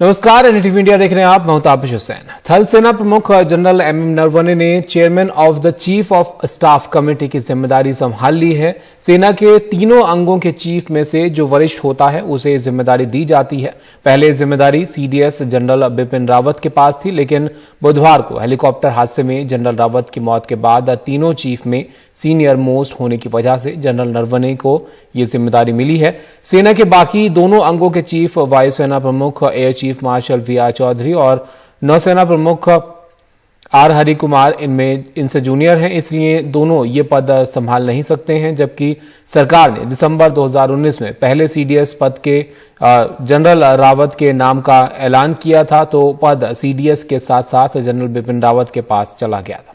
नमस्कार, NDTV India देख रहे हैं आप। मैं हूं ताबिश हुसैन। थल सेना प्रमुख जनरल एमएम नरवणे ने chairman of the chief of staff committee की जिम्मेदारी संभाल ली है। सेना के तीनों अंगों के चीफ में से जो वरिष्ठ होता है उसे जिम्मेदारी दी जाती है। पहले जिम्मेदारी सीडीएस जनरल बिपिन रावत के पास थी, लेकिन बुधवार को हेलीकॉप्टर हादसे में जनरल रावत की मौत के बाद तीनों चीफ में सीनियर मोस्ट होने की वजह से जनरल नरवणे को यह जिम्मेदारी मिली है। सेना के बाकी दोनों अंगों के चीफ वायुसेना प्रमुख air chief marshal V R. Chaudhary और नौसेना प्रमुख आर. हरि कुमार इनसे जूनियर हैं, इसलिए दोनों ये पद संभाल नहीं सकते हैं। जबकि सरकार ने दिसंबर 2019 में पहले सीडीएस पद के जनरल रावत के नाम का ऐलान किया था, तो पद सीडीएस के साथ साथ जनरल बिपिन रावत के पास चला गया था।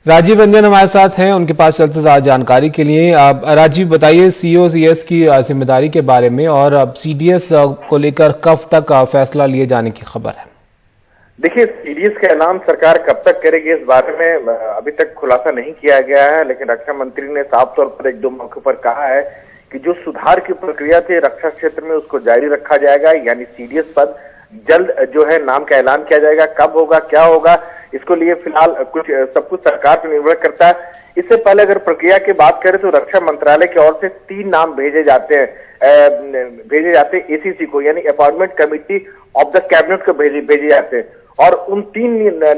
राजीव रंजन हमारे साथ हैं, उनके पास चलते आज जानकारी के लिए। राजीव, बताइए सीओसीएस की जिम्मेदारी के बारे में और अब सीडीएस को लेकर कब तक फैसला लिए जाने की खबर है? देखिए, सीडीएस का ऐलान सरकार कब तक करेगी इस बारे में अभी तक खुलासा नहीं किया गया है, लेकिन रक्षा मंत्री ने साफ तौर पर एक दो मौके पर कहा है कि जो सुधार की प्रक्रिया थी रक्षा क्षेत्र में उसको जारी रखा जाएगा, यानी सीडीएस पद जल्द जो है नाम का ऐलान किया जाएगा। कब होगा, क्या होगा, इसको लिए फिलहाल सब कुछ सरकार पर निर्भर करता है। इससे पहले अगर प्रक्रिया की बात करें तो रक्षा मंत्रालय की ओर से 3 नाम भेजे जाते हैं एसीसी को, यानी appointment committee of the cabinet को भेजे जाते हैं। और उन 3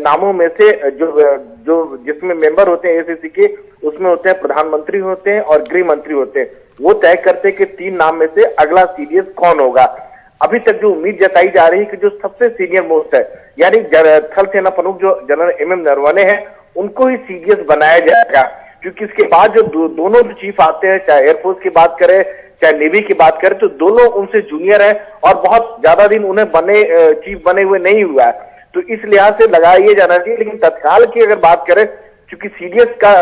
नामों में से जो जिसमें मेंबर होते हैं एसीसी के, उसमें होते हैं प्रधानमंत्री होते हैं और गृह मंत्री होते हैं। वो तय करते हैं कि 3 नाम में से अगला सीडीएस कौन होगा। अभी तक जो उम्मीद जताई जा रही है कि जो सबसे सीनियर मोस्ट है, यानी थल सेना प्रमुख जो जनरल एमएम नरवणे हैं, उनको ही सीडीएस बनाया जाएगा। क्योंकि इसके बाद जो दोनों जो चीफ आते हैं, चाहे एयरफोर्स की बात करें चाहे नेवी की बात करें, तो दोनों उनसे जूनियर है और बहुत ज्यादा दिन उन्हें चीफ बने हुए नहीं हुआ है। तो इस लिहाज से लगाया ये जाना चाहिए। लेकिन तत्काल की अगर बात करें, क्योंकि सीडीएस का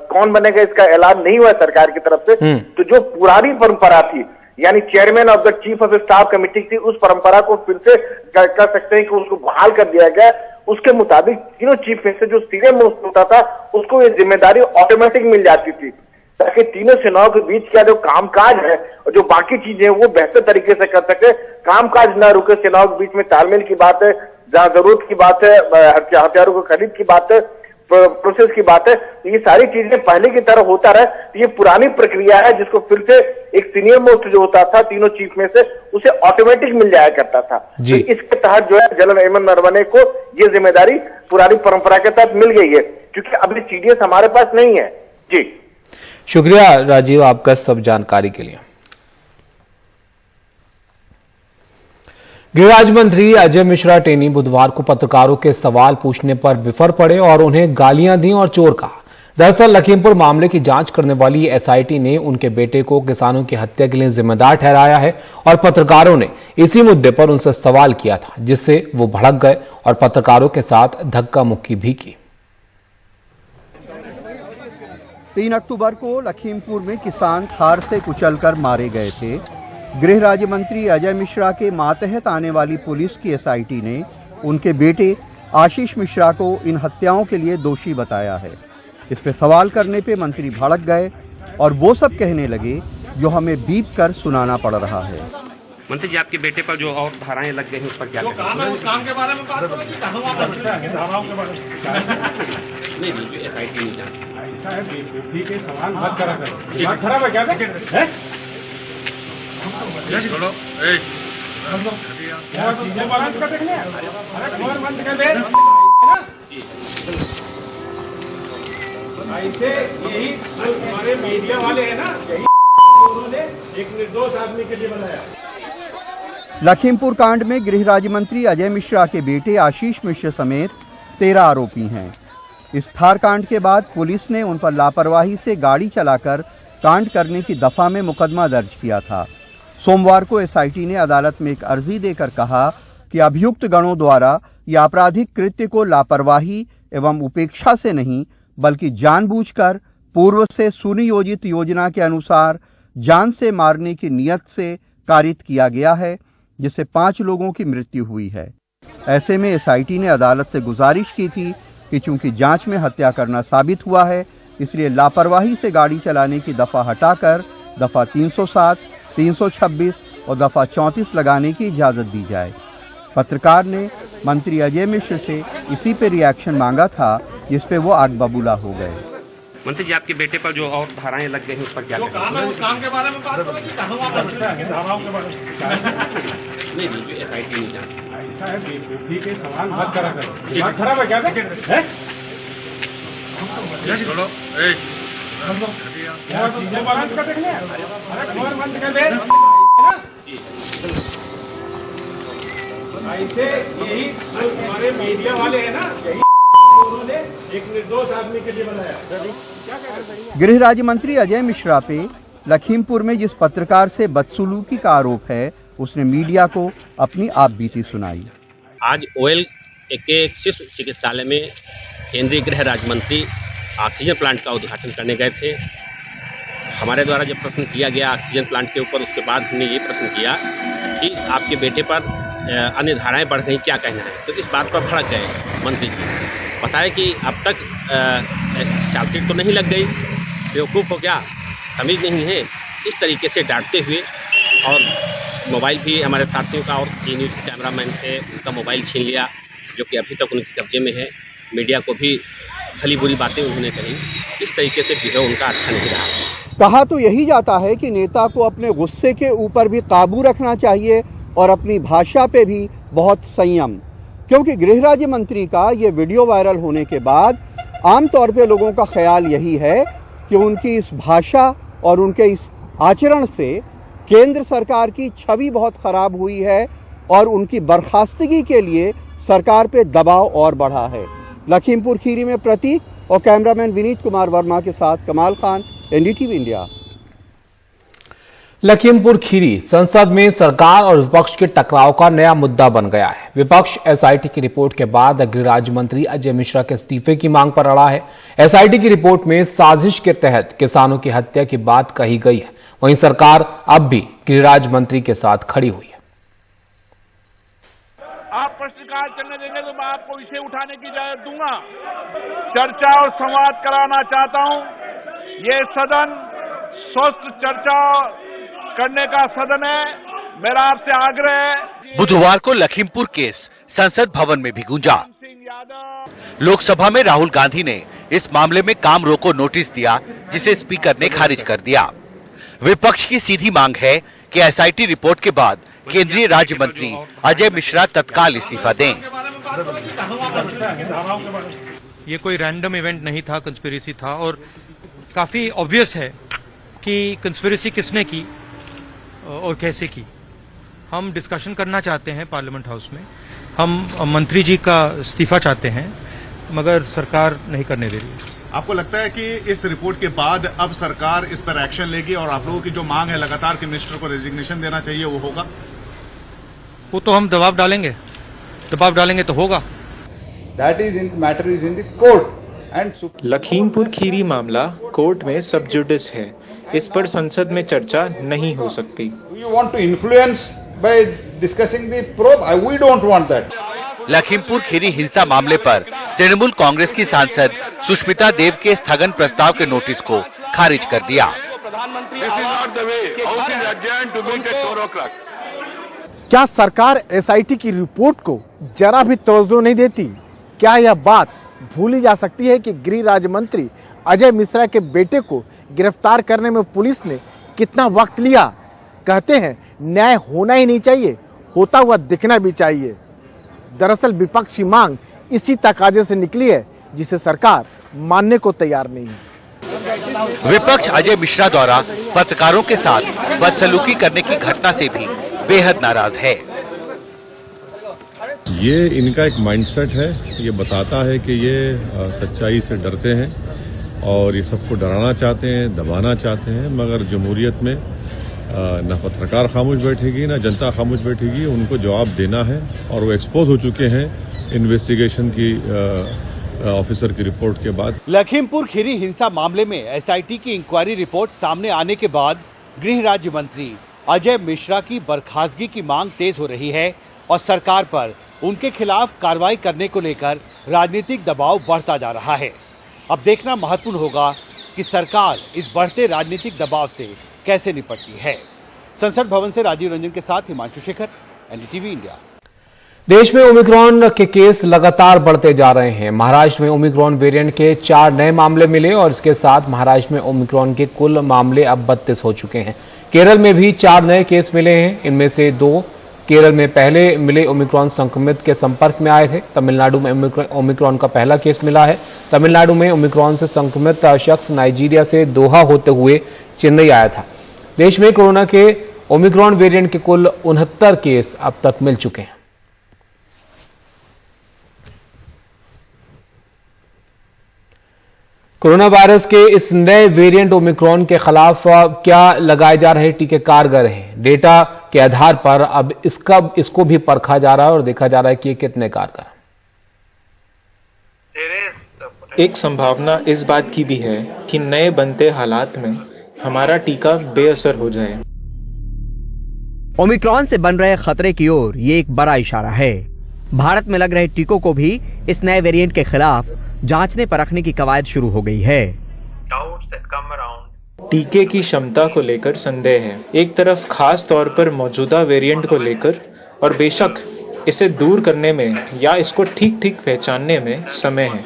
कौन बनेगा इसका ऐलान नहीं हुआ सरकार की तरफ से, तो जो पुरानी परंपरा थी, यानी chairman of the chief of staff committee थी, उस परंपरा को फिर से कर सकते हैं कि उसको बहाल कर दिया गया। उसके मुताबिक तीनों चीफ में से जो सीनियर मोस्ट होता था उसको ये जिम्मेदारी ऑटोमेटिक मिल जाती थी, ताकि तीनों सेनाओं के बीच का जो कामकाज है और जो बाकी चीजें हैं वो बेहतर तरीके से कर सके, कामकाज न रुके। सेनाओं के बीच में तालमेल की बात है, जहां जरूरत की बात है, हथियारों को खरीद की बात है, प्रोसेस की बात है, तो ये सारी चीजें पहले की तरह होता रहे। तो ये पुरानी प्रक्रिया है जिसको फिर से एक सीनियर मोस्ट जो होता था तीनों चीफ में से, उसे ऑटोमेटिक मिल जाया करता था। तो इसके तहत जो है जनरल एमएम नरवणे को ये जिम्मेदारी पुरानी परंपरा के तहत मिल गई है, क्योंकि अभी सीडीएस हमारे पास नहीं है। जी शुक्रिया राजीव आपका सब जानकारी के लिए। गृह राज्य मंत्री अजय मिश्रा टेनी बुधवार को पत्रकारों के सवाल पूछने पर बिफर पड़े और उन्हें गालियां दी और चोर कहा। दरअसल लखीमपुर मामले की जांच करने वाली एसआईटी ने उनके बेटे को किसानों की हत्या के लिए जिम्मेदार ठहराया है और पत्रकारों ने इसी मुद्दे पर उनसे सवाल किया था, जिससे वो भड़क गए और पत्रकारों के साथ धक्का मुक्की भी की। 3 अक्टूबर को लखीमपुर में किसान थार से कुचलकर मारे गए थे। गृह राज्य मंत्री अजय मिश्रा के मातहत आने वाली पुलिस की एसआईटी ने उनके बेटे आशीष मिश्रा को इन हत्याओं के लिए दोषी बताया है। इस पे सवाल करने पे मंत्री भड़क गए और वो सब कहने लगे जो हमें बीप कर सुनाना पड़ रहा है। मंत्री जी, आपके बेटे पर जो और धाराएं लग गई हैं उस पर क्या कहेंगे? उस काम के बारे में बात करो कि धाराओं के नहीं, जो एसआईटी नहीं जानती। ऐसा है, ठीक है, सवाल मत करा करो। दिमाग खराब है क्या? है चलो चीजें बंद कर देंगे। अरे कौन बंद कर दे? ऐसे यही हमारे मीडिया वाले हैं ना, यही उन्होंने एक निर्दोष आदमी के लिए बनाया। लखीमपुर कांड में गृह राज्य मंत्री अजय मिश्रा के बेटे आशीष मिश्र समेत 13 आरोपी हैं। इस थार कांड के बाद पुलिस ने उन पर लापरवाही से गाड़ी चलाकर कांड करने की दफा में मुकदमा दर्ज किया था। सोमवार को एसआईटी ने अदालत में एक अर्जी देकर कहा कि अभियुक्त गणों द्वारा यह आपराधिक कृत्य को लापरवाही एवं उपेक्षा से नहीं, बल्कि जानबूझकर पूर्व से सुनियोजित योजना के अनुसार जान से मारने की नियत से कारित किया गया है, जिससे 5 लोगों की मृत्यु हुई है। ऐसे में एसआईटी ने अदालत से गुजारिश की थी कि चूंकि जांच में हत्या करना साबित हुआ है, इसलिए लापरवाही से गाड़ी चलाने की दफा हटाकर दफा 307, 326 और दफा 34 लगाने की इजाजत दी जाए। पत्रकार ने मंत्री अजय मिश्र से इसी पे रिएक्शन मांगा था, जिस पे वो आग बबूला हो गए। मंत्री जी, आपके बेटे पर जो और धाराएं लग गई हैं उस पर क्या काम है उस काम के बारे में बात होती है, धाराओं के बारे में नहीं जो SIT नहीं जानती। ऐसा है, बेवकूफी के सवाल मत करा करो। दिमाग खराब है क्या? है चलो चीजें बात कर देख ले। अरे कमर बंद कर दे ऐसे। यही जो हमारे मीडिया वाले हैं ना, यही उन्होंने एक निर्दोष आदमी के लिए बनाया। गृह राज्य मंत्री अजय मिश्रा पे लखीमपुर में जिस पत्रकार से बदसलूकी का आरोप है, उसने मीडिया को अपनी आपबीती सुनाई। आज OL के शिशु चिकित्सालय में केंद्रीय गृह राज्य मंत्री ऑक्सीजन प्लांट का उद्घाटन करने गए थे। हमारे द्वारा जब प्रश्न किया गया ऑक्सीजन प्लांट के ऊपर, उसके बाद हमने ये प्रश्न किया कि आपके बेटे पर अन्य धाराएं बढ़ गई, क्या कहना है। तो इस बात पर भड़क गए मंत्री जी। बताया कि अब तक चार्जशीट तो नहीं लग गई, बेवकूफ़ हो क्या, तमीज़ नहीं है, इस तरीके से डांटते हुए। और मोबाइल भी हमारे साथियों का और जी न्यूज़ कैमरामैन थे, उनका मोबाइल छीन लिया, जो कि अभी तक उनके कब्जे में है। मीडिया को भी भली बुरी बातें उन्होंने कही। इस तरीके से बिहेव उनका अच्छा नहीं रहा। कहा तो यही जाता है कि नेता को अपने गुस्से के ऊपर भी काबू रखना चाहिए और अपनी भाषा पे भी बहुत संयम, क्योंकि गृह राज्य मंत्री का ये वीडियो वायरल होने के बाद आमतौर पे लोगों का ख्याल यही है कि उनकी इस भाषा और उनके इस आचरण से केंद्र सरकार की छवि बहुत खराब हुई है और उनकी बर्खास्तगी के लिए सरकार पे दबाव और बढ़ा है। लखीमपुर खीरी में प्रतीक और कैमरामैन विनीत कुमार वर्मा के साथ कमाल खान, NDTV इंडिया। लखीमपुर खीरी संसद में सरकार और विपक्ष के टकराव का नया मुद्दा बन गया है। विपक्ष SIT की रिपोर्ट के बाद गृह राज्य मंत्री अजय मिश्रा के इस्तीफे की मांग पर अड़ा है। SIT की रिपोर्ट में साजिश के तहत किसानों की हत्या की बात कही गई है। वहीं सरकार अब भी गृह राज्य मंत्री के साथ खड़ी हुई है। आप प्रश्नकाल चलने देंगे तो मैं आपको इसे उठाने की इजाजत दूंगा। चर्चा और संवाद कराना चाहता हूं। ये सदन स्वस्थ चर्चा करने का सदन है। मेरा आपसे आग्रह है। बुधवार को लखीमपुर केस संसद भवन में भी गूंजा। लोकसभा में राहुल गांधी ने इस मामले में काम रोको नोटिस दिया, जिसे स्पीकर ने खारिज कर दिया। विपक्ष की सीधी मांग है कि SIT रिपोर्ट के बाद केंद्रीय राज्य मंत्री अजय मिश्रा तत्काल इस्तीफा दें। ये कोई रैंडम इवेंट नहीं था, कंस्पिरेसी था और काफी ऑब्वियस है कि कंस्पिरेसी किसने की और कैसे की। हम डिस्कशन करना चाहते हैं पार्लियामेंट हाउस में, हम मंत्री जी का इस्तीफा चाहते हैं, मगर सरकार नहीं करने दे रही है। आपको लगता है कि इस रिपोर्ट के बाद अब सरकार इस पर एक्शन लेगी और आप लोगों की जो मांग है लगातार कि मिनिस्टर को रेजिग्नेशन देना चाहिए, वो होगा? वो तो हम दबाव डालेंगे तो होगा। That is in matter is in the court and Lakhimpur Kheri मामला कोर्ट में सब जुडिस है, इस पर संसद में चर्चा नहीं हो सकती। You want to influence by discussing the probe? We don't want that. Lakhimpur Kheri हिंसा मामले पर तृणमूल कांग्रेस की सांसद सुष्मिता देव के स्थगन प्रस्ताव के नोटिस को खारिज कर दिया। क्या सरकार SIT की रिपोर्ट को जरा भी तवज्जो नहीं देती? क्या यह बात भूली जा सकती है कि गृह राज्य मंत्री अजय मिश्रा के बेटे को गिरफ्तार करने में पुलिस ने कितना वक्त लिया? कहते हैं न्याय होना ही नहीं चाहिए, होता हुआ दिखना भी चाहिए। दरअसल विपक्ष की मांग इसी तकाजे से निकली है, जिसे सरकार मानने को तैयार नहीं है। विपक्ष अजय मिश्रा द्वारा पत्रकारों के साथ बदसलूकी करने की घटना से भी बेहद नाराज है। ये इनका एक माइंडसेट है, ये बताता है कि ये सच्चाई से डरते हैं और ये सबको डराना चाहते हैं, दबाना चाहते हैं। मगर जमहूरियत में न पत्रकार खामोश बैठेगी, न जनता खामोश बैठेगी, उनको जवाब देना है। और वो एक्सपोज हो चुके हैं इन्वेस्टिगेशन की ऑफिसर की रिपोर्ट के बाद। लखीमपुर खीरी हिंसा मामले में SIT की इंक्वायरी रिपोर्ट सामने आने के बाद गृह राज्य मंत्री अजय मिश्रा की बर्खास्तगी की मांग तेज हो रही है और सरकार पर उनके खिलाफ कार्रवाई करने को लेकर राजनीतिक दबाव बढ़ता जा रहा है। अब देखना महत्वपूर्ण होगा कि सरकार इस बढ़ते राजनीतिक दबाव से कैसे निपटती है। संसद भवन से राजीव रंजन के साथ हिमांशु शेखर, एनडीटीवी इंडिया। देश में ओमिक्रॉन के केस लगातार बढ़ते जा रहे हैं। महाराष्ट्र में ओमिक्रॉन वेरिएंट के 4 नए मामले मिले और इसके साथ महाराष्ट्र में ओमिक्रॉन के कुल मामले अब 32 हो चुके हैं। केरल में भी 4 नए केस मिले हैं। इनमें से 2 केरल में पहले मिले ओमिक्रॉन संक्रमित के संपर्क में आए थे। तमिलनाडु में ओमिक्रॉन का पहला केस मिला है। तमिलनाडु में ओमिक्रॉन से संक्रमित शख्स नाइजीरिया से दोहा होते हुए चेन्नई आया था। देश में कोरोना के ओमिक्रॉन वेरिएंट के कुल 69 केस अब तक मिल चुके हैं। कोरोना वायरस के इस नए वेरिएंट ओमिक्रॉन के खिलाफ क्या लगाए जा रहे टीके कारगर हैं? डेटा के आधार पर अब इसको भी परखा जा रहा है और देखा जा रहा है कि ये कितने कारगर हैं। एक संभावना इस बात की भी है कि नए बनते हालात में हमारा टीका बेअसर हो जाए। ओमिक्रॉन से बन रहे खतरे की ओर ये एक बड़ा इशारा है। भारत में लग रहे टीकों को भी इस नए वेरिएंट के खिलाफ जांचने परखने की कवायद शुरू हो गई है। टीके की क्षमता को लेकर संदेह है, एक तरफ खास तौर पर मौजूदा वेरिएंट को लेकर, और बेशक इसे दूर करने में या इसको ठीक ठीक पहचानने में समय है।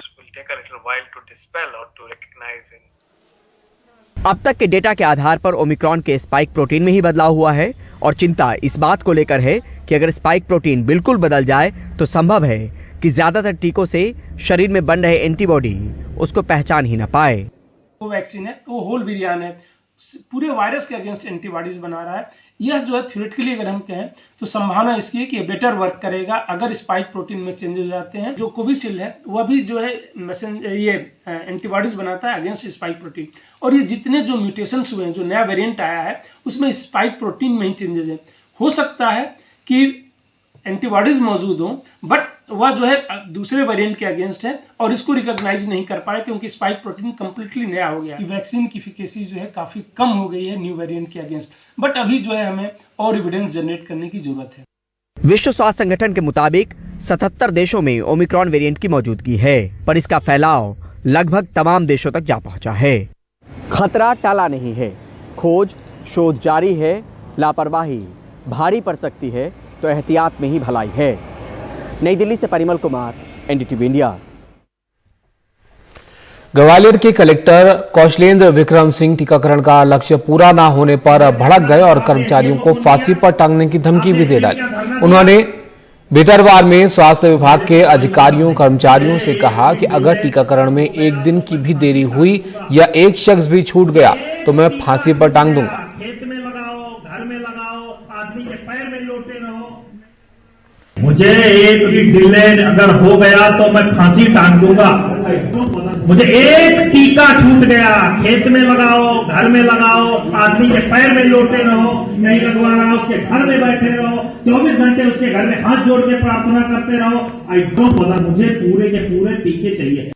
अब तक के डेटा के आधार पर ओमिक्रॉन के स्पाइक प्रोटीन में ही बदलाव हुआ है और चिंता इस बात को लेकर है कि अगर स्पाइक प्रोटीन बिल्कुल बदल जाए तो संभव है कि ज्यादातर टीकों से शरीर में बन रहे एंटीबॉडी उसको पहचान ही न पाए। वो वैक्सीन है, वो होल विरियान है, पूरे वायरस के अगेंस्ट एंटीबॉडीज बना रहा है। यह जो है थ्योरेटिकली अगर हम कहें तो संभावना इसकी है कि ये बेटर वर्क करेगा अगर स्पाइक प्रोटीन में चेंज हो जाते हैं। जो कोविशील्ड है वह भी जो है ये एंटीबॉडीज बनाता है अगेंस्ट स्पाइक प्रोटीन, और ये जितने जो म्यूटेशंस हुए हैं, जो नया वेरिएंट आया है उसमें स्पाइक प्रोटीन में ही चेंजेस है। हो सकता है कि एंटीबॉडीज मौजूद हो बट वह जो है दूसरे वेरिएंट के अगेंस्ट है और इसको रिकॉग्नाइज नहीं कर पाए क्योंकि स्पाइक प्रोटीन कंप्लीटली नया हो गया। वैक्सीन की एफिकेसी जो है काफी कम हो गई है न्यू वेरिएंट के अगेंस्ट, बट अभी जो है हमें और एविडेंस जनरेट करने की जरूरत है। विश्व स्वास्थ्य संगठन के मुताबिक 77 देशों में ओमिक्रॉन वेरिएंट की मौजूदगी है, पर इसका फैलाव लगभग तमाम देशों तक जा पहुंचा है। खतरा टाला नहीं है, खोज शोध जारी है। लापरवाही भारी पड़ सकती है तो एहतियात में ही भलाई है। नई दिल्ली से परिमल कुमार, एनडीटीवी इंडिया। ग्वालियर के कलेक्टर कौशलेंद्र विक्रम सिंह टीकाकरण का लक्ष्य पूरा न होने पर भड़क गए और कर्मचारियों को फांसी पर टांगने की धमकी भी दे डाली। उन्होंने भितरवार में स्वास्थ्य विभाग के अधिकारियों कर्मचारियों से कहा कि अगर टीकाकरण में एक दिन की भी देरी हुई या एक शख्स भी छूट गया तो मैं फांसी पर टांग दूंगा। मुझे एक भी डिले अगर हो गया तो मैं फांसी टांग दूंगा। मुझे एक टीका छूट गया, खेत में लगाओ, घर में लगाओ, आदमी के पैर में लोटे रहो, नहीं लगवा रहा उसके घर में बैठे रहो, 24 घंटे उसके घर में हाथ जोड़ के प्रार्थना करते रहो। आई डोंट बता, मुझे पूरे के पूरे टीके चाहिए।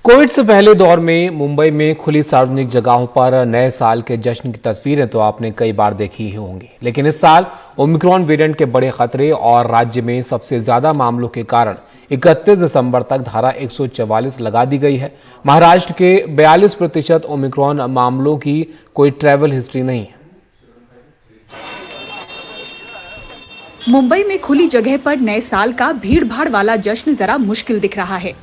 कोविड से पहले दौर में मुंबई में खुली सार्वजनिक जगहों पर नए साल के जश्न की तस्वीरें तो आपने कई बार देखी ही होंगी, लेकिन इस साल ओमिक्रॉन वेरिएंट के बड़े खतरे और राज्य में सबसे ज्यादा मामलों के कारण 31 दिसंबर तक धारा 144 लगा दी गई है। महाराष्ट्र के 42% ओमिक्रॉन मामलों की कोई ट्रैवल हिस्ट्री नहीं है। मुंबई में खुली जगह पर नए साल का भीड़-भाड़ वाला जश्न जरा मुश्किल दिख रहा है।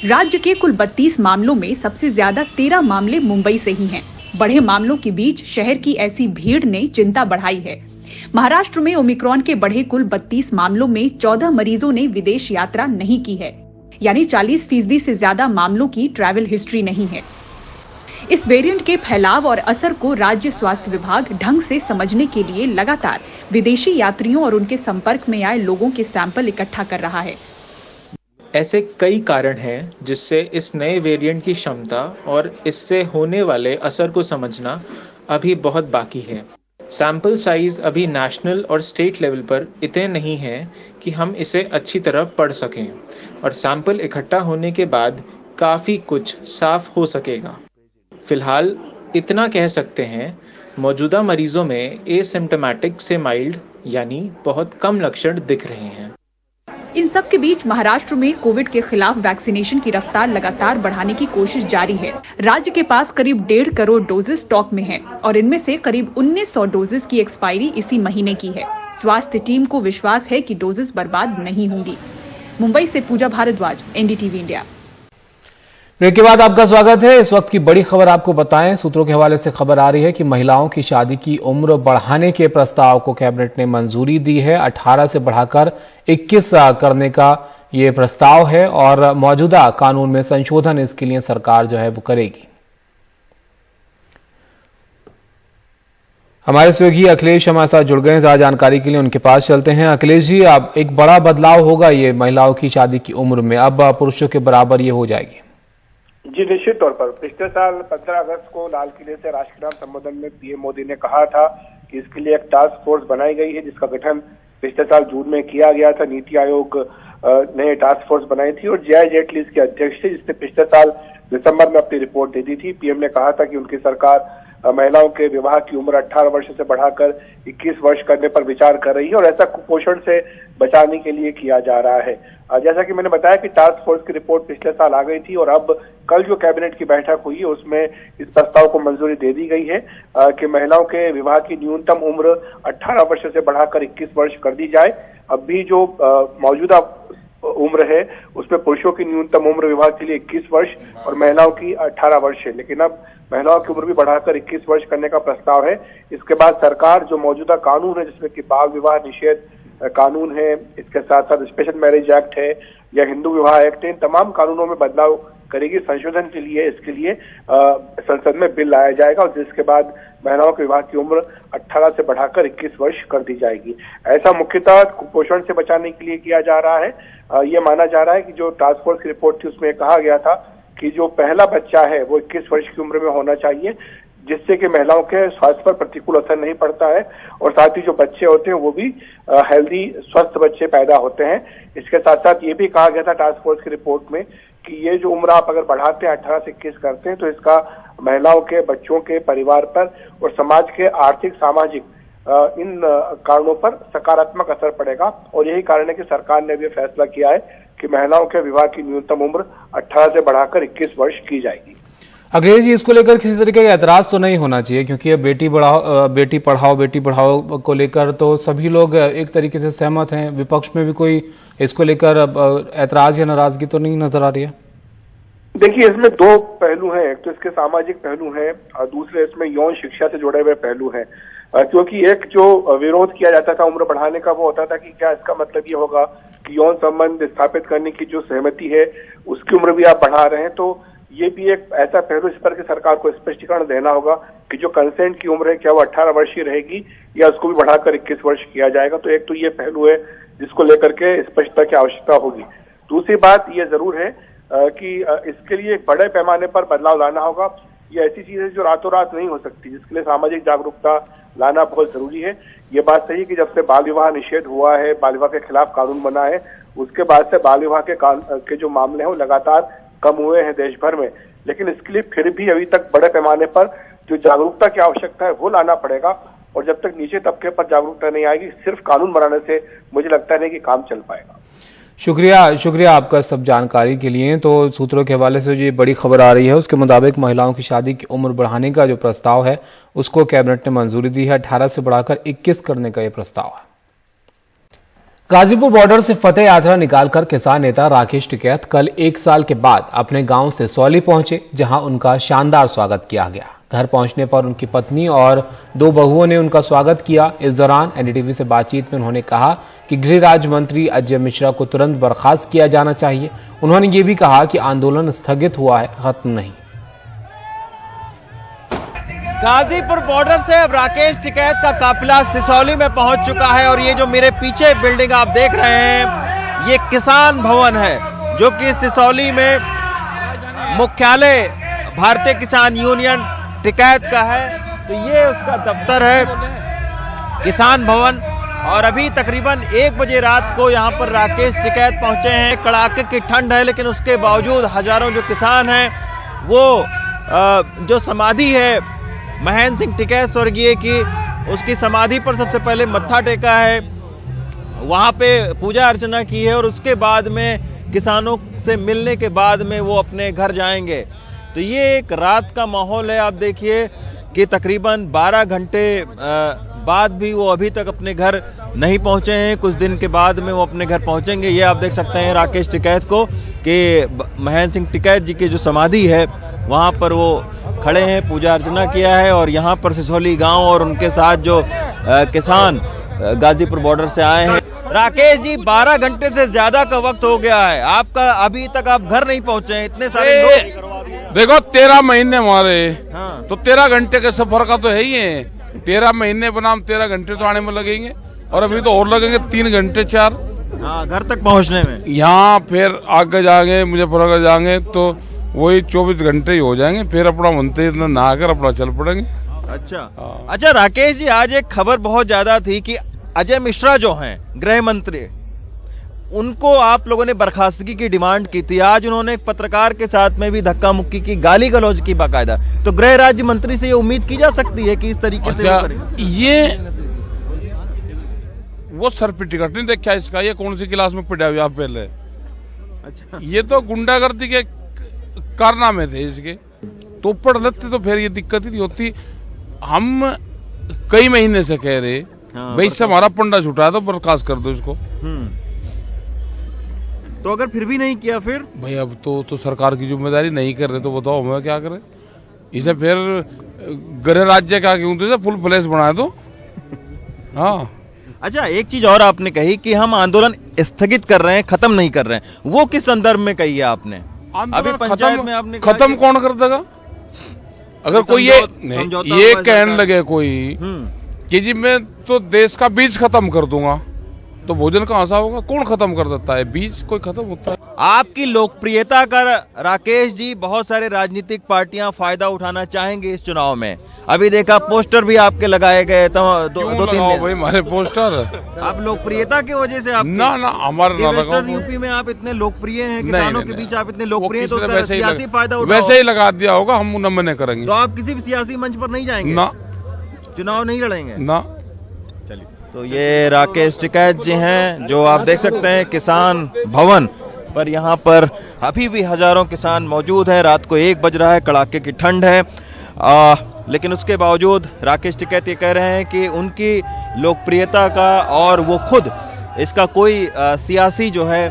राज्य के कुल 32 मामलों में सबसे ज्यादा 13 मामले मुंबई से ही हैं। बढ़े मामलों के बीच शहर की ऐसी भीड़ ने चिंता बढ़ाई है। महाराष्ट्र में ओमिक्रॉन के बढ़े कुल 32 मामलों में 14 मरीजों ने विदेश यात्रा नहीं की है, यानी 40% से ज्यादा मामलों की ट्रैवल हिस्ट्री नहीं है। इस वेरिएंट के फैलाव और असर को राज्य स्वास्थ्य विभाग ढंग से समझने के लिए लगातार विदेशी यात्रियों और उनके संपर्क में आए लोगों के सैंपल इकट्ठा कर रहा है। ऐसे कई कारण हैं जिससे इस नए वेरिएंट की क्षमता और इससे होने वाले असर को समझना अभी बहुत बाकी है। सैंपल साइज अभी नेशनल और स्टेट लेवल पर इतने नहीं हैं कि हम इसे अच्छी तरह पढ़ सकें, और सैंपल इकट्ठा होने के बाद काफ़ी कुछ साफ हो सकेगा। फिलहाल इतना कह सकते हैं, मौजूदा मरीजों में एसिम्प्टोमेटिक से माइल्ड यानी बहुत कम लक्षण दिख रहे हैं। इन सब के बीच महाराष्ट्र में कोविड के खिलाफ वैक्सीनेशन की रफ्तार लगातार बढ़ाने की कोशिश जारी है। राज्य के पास करीब 1.5 करोड़ डोजेस स्टॉक में हैं और इनमें से करीब 1900 डोजेस की एक्सपायरी इसी महीने की है। स्वास्थ्य टीम को विश्वास है कि डोजेस बर्बाद नहीं होंगी। मुंबई से पूजा भारद्वाज, एनडीटीवी इंडिया। ब्रेक के बाद आपका स्वागत है। इस वक्त की बड़ी खबर आपको बताएं। सूत्रों के हवाले से खबर आ रही है कि महिलाओं की शादी की उम्र बढ़ाने के प्रस्ताव को कैबिनेट ने मंजूरी दी है। 18 से बढ़ाकर 21 करने का ये प्रस्ताव है और मौजूदा कानून में संशोधन इसके लिए सरकार जो है वो करेगी। हमारे सहयोगी अखिलेश हमारे साथ जुड़ गए हैं। ज्यादा जानकारी के लिए उनके पास चलते हैं। अखिलेश जी, अब एक बड़ा बदलाव होगा ये महिलाओं की शादी की उम्र में, अब पुरुषों के बराबर ये हो जाएगी। जी निश्चित तौर पर पिछले साल 15 अगस्त को लाल किले से राष्ट्रगान संबोधन में पीएम मोदी ने कहा था कि इसके लिए एक टास्क फोर्स बनाई गई है, जिसका गठन पिछले साल जून में किया गया था। नीति आयोग ने टास्क फोर्स बनाई थी और जय जेटली इसके अध्यक्ष थे, जिसने पिछले साल दिसंबर में अपनी रिपोर्ट दे दी थी। पीएम ने कहा था कि उनकी सरकार महिलाओं के विवाह की उम्र 18 वर्ष से बढ़ाकर 21 वर्ष करने पर विचार कर रही है और ऐसा कुपोषण से बचाने के लिए किया जा रहा है। जैसा कि मैंने बताया कि टास्क फोर्स की रिपोर्ट पिछले साल आ गई थी और अब कल जो कैबिनेट की बैठक हुई है उसमें इस प्रस्ताव को मंजूरी दे दी गई है कि महिलाओं के विवाह की न्यूनतम उम्र 18 वर्ष से बढ़ाकर 21 वर्ष कर दी जाए। अब भी जो मौजूदा उम्र है उसमें पुरुषों की न्यूनतम उम्र विवाह के लिए 21 वर्ष और महिलाओं की 18 वर्ष है, लेकिन अब महिलाओं की उम्र भी बढ़ाकर 21 वर्ष करने का प्रस्ताव है। इसके बाद सरकार जो मौजूदा कानून है, जिसमें कि बाल विवाह निषेध कानून है, इसके साथ साथ स्पेशल मैरिज एक्ट है या हिंदू विवाह एक्ट है, इन तमाम कानूनों में बदलाव करेगी। संशोधन के लिए इसके लिए संसद में बिल लाया जाएगा और जिसके बाद महिलाओं के विवाह की उम्र 18 से बढ़ाकर 21 वर्ष कर दी जाएगी। ऐसा मुख्यतः कुपोषण से बचाने के लिए किया जा रहा है। ये माना जा रहा है कि जो टास्क फोर्स की रिपोर्ट थी उसमें कहा गया था कि जो पहला बच्चा है वो 21 वर्ष की उम्र में होना चाहिए, जिससे कि महिलाओं के स्वास्थ्य पर प्रतिकूल असर नहीं पड़ता है और साथ ही जो बच्चे होते हैं वो भी हेल्दी स्वस्थ बच्चे पैदा होते हैं। इसके साथ साथ ये भी कहा गया था टास्क फोर्स की रिपोर्ट में कि ये जो उम्र आप अगर बढ़ाते हैं 18 से 21 करते हैं तो इसका महिलाओं के, बच्चों के, परिवार पर और समाज के आर्थिक सामाजिक इन कारणों पर सकारात्मक असर पड़ेगा और यही कारण है कि सरकार ने भी फैसला किया है कि महिलाओं के विवाह की न्यूनतम उम्र 18 से बढ़ाकर 21 वर्ष की जाएगी। अखिलेश जी, इसको लेकर किसी तरीके का ऐतराज तो नहीं होना चाहिए, क्योंकि अब बेटी पढ़ाओ को लेकर तो सभी लोग एक तरीके से सहमत हैं। विपक्ष में भी कोई इसको लेकर ऐतराज या नाराजगी तो नहीं नजर आ रही है? देखिए, इसमें दो पहलू हैं। एक तो इसके सामाजिक पहलू हैं और दूसरे इसमें यौन शिक्षा से जुड़े हुए पहलू हैं। क्योंकि एक जो विरोध किया जाता था उम्र बढ़ाने का, वो होता था कि क्या इसका मतलब ये होगा कि यौन संबंध स्थापित करने की जो सहमति है उसकी उम्र भी आप बढ़ा रहे हैं। तो ये भी एक ऐसा पहलू इस पर कि सरकार को स्पष्टीकरण देना होगा कि जो कंसेंट की उम्र है क्या वो 18 वर्ष ही रहेगी या उसको भी बढ़ाकर 21 वर्ष किया जाएगा। तो एक तो ये पहलू है जिसको लेकर के स्पष्टता की आवश्यकता होगी। दूसरी बात ये जरूर है कि इसके लिए एक बड़े पैमाने पर बदलाव लाना होगा। ये ऐसी चीज है जो रातों रात नहीं हो सकती, जिसके लिए सामाजिक जागरूकता लाना बहुत जरूरी है। ये बात सही है कि जब से बाल विवाह निषेध हुआ है, बाल विवाह के खिलाफ कानून बना है, उसके बाद से बाल विवाह के जो मामले हैं वो लगातार कम हुए हैं देश भर में, लेकिन इसके लिए फिर भी अभी तक बड़े पैमाने पर जो जागरूकता की आवश्यकता है वो लाना पड़ेगा और जब तक नीचे तबके पर जागरूकता नहीं आएगी, सिर्फ कानून बनाने से मुझे लगता नहीं कि काम चल पाएगा। शुक्रिया आपका सब जानकारी के लिए। तो सूत्रों के हवाले से जो ये बड़ी खबर आ रही है उसके मुताबिक महिलाओं की शादी की उम्र बढ़ाने का जो प्रस्ताव है उसको कैबिनेट ने मंजूरी दी है। 18 से बढ़ाकर 21 करने का ये प्रस्ताव है। गाजीपुर बॉर्डर से फतेह यात्रा निकालकर किसान नेता राकेश टिकैत कल 1 साल के बाद अपने गांव से सौली पहुंचे, जहां उनका शानदार स्वागत किया गया। घर पहुंचने पर उनकी पत्नी और 2 बहुओं ने उनका स्वागत किया। इस दौरान एनडीटीवी से बातचीत में उन्होंने कहा कि गृह राज्य मंत्री अजय मिश्रा को तुरंत बर्खास्त किया जाना चाहिए। उन्होंने ये भी कहा कि आंदोलन स्थगित हुआ है, खत्म नहीं। गाजीपुर बॉर्डर से अब राकेश टिकैत का काफिला सिसौली में पहुंच चुका है और ये जो मेरे पीछे बिल्डिंग आप देख रहे हैं ये किसान भवन है, जो कि सिसौली में मुख्यालय भारतीय किसान यूनियन टिकैत का है। तो ये उसका दफ्तर है, किसान भवन। और अभी तकरीबन 1 बजे रात को यहाँ पर राकेश टिकैत पहुंचे हैं। कड़ाके की ठंड है, लेकिन उसके बावजूद हजारों जो किसान हैं वो जो समाधि है महेंद्र सिंह टिकैत स्वर्गीय की, उसकी समाधि पर सबसे पहले मत्था टेका है वहां पे पूजा अर्चना की है और उसके बाद में किसानों से मिलने के बाद में वो अपने घर जाएंगे। तो ये एक रात का माहौल है। आप देखिए कि तकरीबन 12 घंटे बाद भी वो अभी तक अपने घर नहीं पहुंचे हैं। कुछ दिन के बाद में वो अपने घर पहुंचेंगे। ये आप देख सकते हैं राकेश टिकैत को कि महेंद्र सिंह टिकैत जी की जो समाधि है वहां पर वो खड़े हैं, पूजा अर्चना किया है। और यहाँ पर सिसोली गांव और उनके साथ जो किसान गाजीपुर बॉर्डर से आए हैं। राकेश जी, 12 घंटे से ज्यादा का वक्त हो गया है, आपका अभी तक आप घर नहीं पहुंचे हैं। इतने सारे लोग, देखो 13 महीने हमारे, हाँ। तो 13 घंटे के सफर का तो है ही है। 13 महीने बनाम 13 घंटे तो आने में लगेंगे और अभी तो और लगेंगे 3 घंटे 4 घर तक पहुंचने में। यहाँ फिर आगे जाएंगे मुजफ्फरनगर जाएंगे तो वही 24 घंटे ही हो जाएंगे। फिर अपना मनते इतना नहा कर अपना चल पड़ेंगे। अच्छा राकेश जी, आज एक खबर बहुत ज्यादा थी कि अजय मिश्रा जो हैं गृह मंत्री, उनको आप लोगों ने बर्खास्तगी की डिमांड की थी। आज उन्होंने एक पत्रकार के साथ में भी धक्का मुक्की की, गाली गलौज की बाकायदा। तो गृह राज्य मंत्री से ये उम्मीद की जा सकती है कि इस तरीके से ये वो सर पे टिकट नहीं देखा इसका, ये कौन सी क्लास में पढ़ा हुआ पहले। अच्छा, ये तो गुंडागर्दी के कारनामे थे इसके, तो पढ़ लेते तो फिर ये दिक्कत ही नहीं होती। हम कई महीने से कह रहे भाई इससे हमारा पंडा छुटा तो बर्खास्त कर दो इसको। तो अगर फिर भी नहीं किया फिर भाई अब तो सरकार की जिम्मेदारी, नहीं कर रहे तो बताओ हमें क्या करें। इसे फिर गृह राज्य क्या क्यों तो फुल फ्लैश बना दो। हाँ, अच्छा एक चीज और आपने कही कि हम आंदोलन स्थगित कर रहे हैं, खत्म नहीं कर रहे हैं। वो किस संदर्भ में कही है आपने? अभी पंचायत में आपने खत्म कौन कर देगा? अगर कोई ये कहने लगे कोई कि जी मैं तो देश का बीज खत्म कर दूंगा, तो भोजन कहाँ से होगा? कौन खत्म कर देता है? बीज कोई खत्म होता है? आपकी लोकप्रियता का राकेश जी बहुत सारे राजनीतिक पार्टियां फायदा उठाना चाहेंगे इस चुनाव में। अभी देखा पोस्टर भी आपके लगाए गए तो दो तीन भाई हमारे पोस्टर आप लोकप्रियता की वजह से आप ना हमारे वेस्टर्न यूपी में आप इतने लोकप्रिय हैं, किसानों के बीच आप इतने लोकप्रिय, तो सियासी फायदा वैसे ही लगा दिया होगा। हम नमने करेंगे तो आप किसी भी सियासी मंच पर नहीं जाएंगे ना, चुनाव नहीं लड़ेंगे ना। तो ये राकेश टिकैत जी हैं जो आप देख सकते हैं किसान भवन पर। यहाँ पर अभी भी हजारों किसान मौजूद हैं। रात को 1 बज रहा है, कड़ाके की ठंड है, लेकिन उसके बावजूद राकेश टिकैत ये कह रहे हैं कि उनकी लोकप्रियता का और वो खुद इसका कोई सियासी जो है